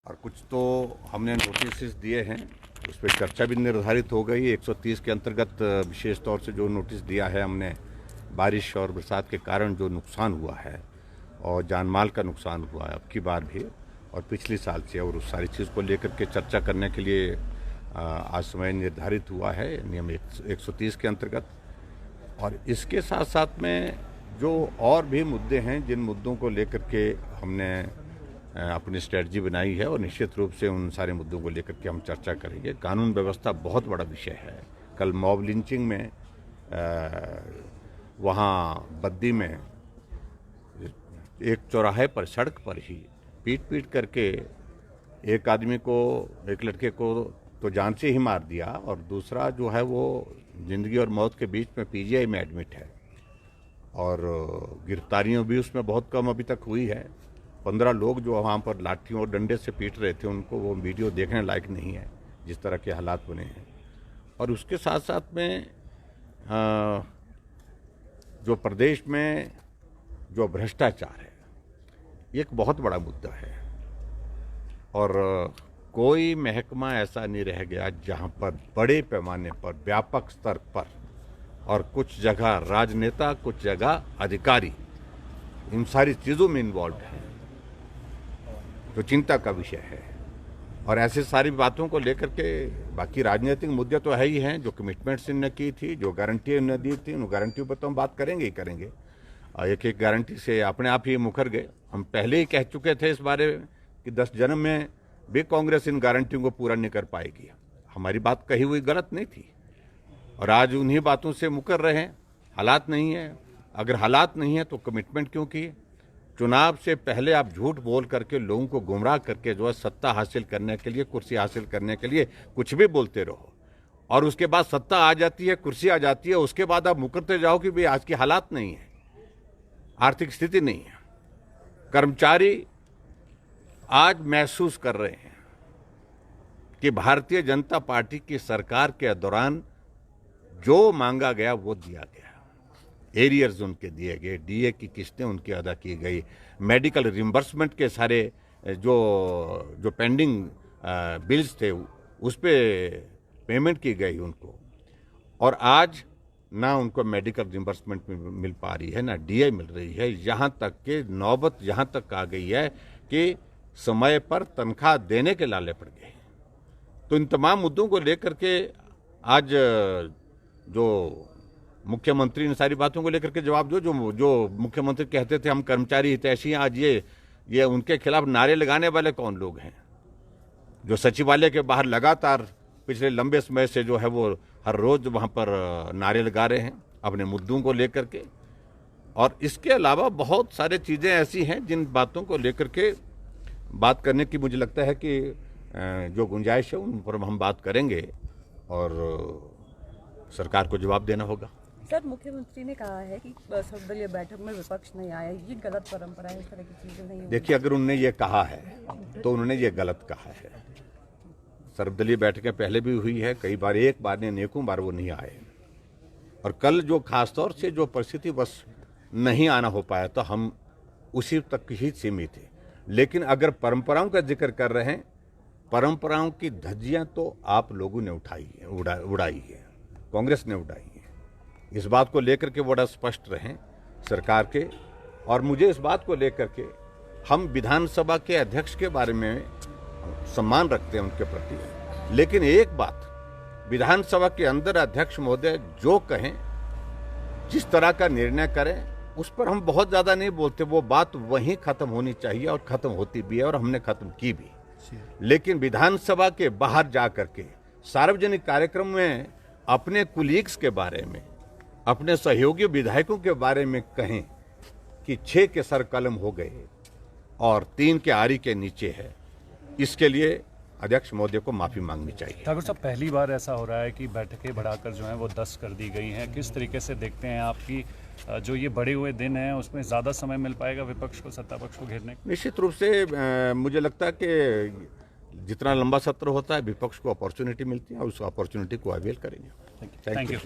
और कुछ तो हमने नोटिस दिए हैं, उस पर चर्चा भी निर्धारित हो गई। 130 के अंतर्गत विशेष तौर से जो नोटिस दिया है हमने, बारिश और बरसात के कारण जो नुकसान हुआ है और जान माल का नुकसान हुआ है अब की बार भी और पिछले साल से, और उस सारी चीज़ को लेकर के चर्चा करने के लिए आज समय निर्धारित हुआ है नियम 130 के अंतर्गत। और इसके साथ साथ में जो और भी मुद्दे हैं, जिन मुद्दों को लेकर के हमने अपनी स्ट्रेटजी बनाई है और निश्चित रूप से उन सारे मुद्दों को लेकर के हम चर्चा करेंगे। कानून व्यवस्था बहुत बड़ा विषय है। कल मॉब लिंचिंग में वहाँ बद्दी में एक चौराहे पर, सड़क पर ही पीट करके एक आदमी को, एक लड़के को तो जान से ही मार दिया और दूसरा जो है वो जिंदगी और मौत के बीच में पीजीआई में एडमिट है। और गिरफ्तारियों भी उसमें बहुत कम अभी तक हुई है। 15 लोग जो वहाँ पर लाठियों और डंडे से पीट रहे थे, उनको वो वीडियो देखने लायक नहीं है, जिस तरह के हालात बने हैं। और उसके साथ साथ में जो प्रदेश में जो भ्रष्टाचार है, ये एक बहुत बड़ा मुद्दा है। और कोई महकमा ऐसा नहीं रह गया जहाँ पर बड़े पैमाने पर, व्यापक स्तर पर, और कुछ जगह राजनेता, कुछ जगह अधिकारी इन सारी चीज़ों में इन्वॉल्व है, जो चिंता का विषय है। और ऐसे सारी बातों को लेकर के बाकी राजनीतिक मुद्दे तो है ही हैं, जो कमिटमेंट्स इन्होंने की थी, जो गारंटी इन्होंने दी थी, उन गारंटियों पर तो हम बात करेंगे ही करेंगे। एक एक गारंटी से अपने आप ही मुकर गए। हम पहले ही कह चुके थे इस बारे में कि 10 जन्म में भी कांग्रेस इन गारंटियों को पूरा नहीं कर पाएगी। हमारी बात कही हुई गलत नहीं थी और आज उन्हीं बातों से मुकर रहे हैं। हालात नहीं है, अगर हालात नहीं है तो कमिटमेंट क्यों किए? चुनाव से पहले आप झूठ बोल करके लोगों को गुमराह करके जो है सत्ता हासिल करने के लिए, कुर्सी हासिल करने के लिए कुछ भी बोलते रहो, और उसके बाद सत्ता आ जाती है, कुर्सी आ जाती है, उसके बाद आप मुकरते जाओ कि भाई आज की हालात नहीं है, आर्थिक स्थिति नहीं है। कर्मचारी आज महसूस कर रहे हैं कि भारतीय जनता पार्टी की सरकार के दौरान जो मांगा गया वो दिया गया। एरियर्स उनके दिए गए, डीए की किस्तें उनकी अदा की गई, मेडिकल रिम्बर्समेंट के सारे जो पेंडिंग बिल्स थे उस पर पेमेंट की गई उनको। और आज ना उनको मेडिकल रिम्बर्समेंट मिल पा रही है, ना डीए मिल रही है। यहाँ तक कि नौबत यहाँ तक आ गई है कि समय पर तनख्वाह देने के लाले पड़ गए। तो इन तमाम मुद्दों को लेकर के आज जो मुख्यमंत्री इन सारी बातों को लेकर के जवाब जो मुख्यमंत्री कहते थे हम कर्मचारी हितैषी हैं, आज ये उनके खिलाफ नारे लगाने वाले कौन लोग हैं? जो सचिवालय के बाहर लगातार पिछले लंबे समय से जो है वो हर रोज वहाँ पर नारे लगा रहे हैं अपने मुद्दों को लेकर के। और इसके अलावा बहुत सारे चीज़ें ऐसी हैं जिन बातों को लेकर के बात करने की मुझे लगता है कि जो गुंजाइश है उन पर हम बात करेंगे और सरकार को जवाब देना होगा। सर, मुख्यमंत्री ने कहा है कि सर्वदलीय बैठक में विपक्ष नहीं आया, ये गलत परंपरा है, इस तरह की चीजें नहीं। देखिए, अगर उन्होंने ये कहा है तो उन्होंने ये गलत कहा है। सर्वदलीय बैठकें पहले भी हुई है कई बार, एक बार ने अनेकों बार वो नहीं आए। और कल जो खासतौर से जो परिस्थिति बस नहीं आना हो पाया तो हम उसी तक ही सीमित थे। लेकिन अगर परंपराओं का जिक्र कर रहे हैं, परंपराओं की धज्जियां तो आप लोगों ने उड़ाई है, कांग्रेस ने उड़ाई है। इस बात को लेकर के बड़ा स्पष्ट रहें सरकार के। और मुझे इस बात को लेकर के, हम विधानसभा के अध्यक्ष के बारे में सम्मान रखते हैं उनके प्रति, लेकिन एक बात, विधानसभा के अंदर अध्यक्ष महोदय जो कहें, जिस तरह का निर्णय करें, उस पर हम बहुत ज्यादा नहीं बोलते। वो बात वहीं खत्म होनी चाहिए और खत्म होती भी है और हमने खत्म की भी। लेकिन विधानसभा के बाहर जा करके सार्वजनिक कार्यक्रम में अपने कुलीग्स के बारे में, अपने सहयोगी विधायकों के बारे में कहें कि 6 के सर कलम हो गए और 3 के आरी के नीचे है, इसके लिए अध्यक्ष महोदय को माफी मांगनी चाहिए। ठाकुर साहब, पहली बार ऐसा हो रहा है कि बैठकें बढ़ाकर जो है वो 10 कर दी गई हैं। किस तरीके से देखते हैं आपकी जो ये बढ़े हुए दिन हैं उसमें ज़्यादा समय मिल पाएगा विपक्ष को, सत्ता पक्ष को घेरने? निश्चित रूप से मुझे लगता है कि जितना लंबा सत्र होता है विपक्ष को अपॉर्चुनिटी मिलती है और उस अपॉर्चुनिटी को अवेल करेंगे। Thank you.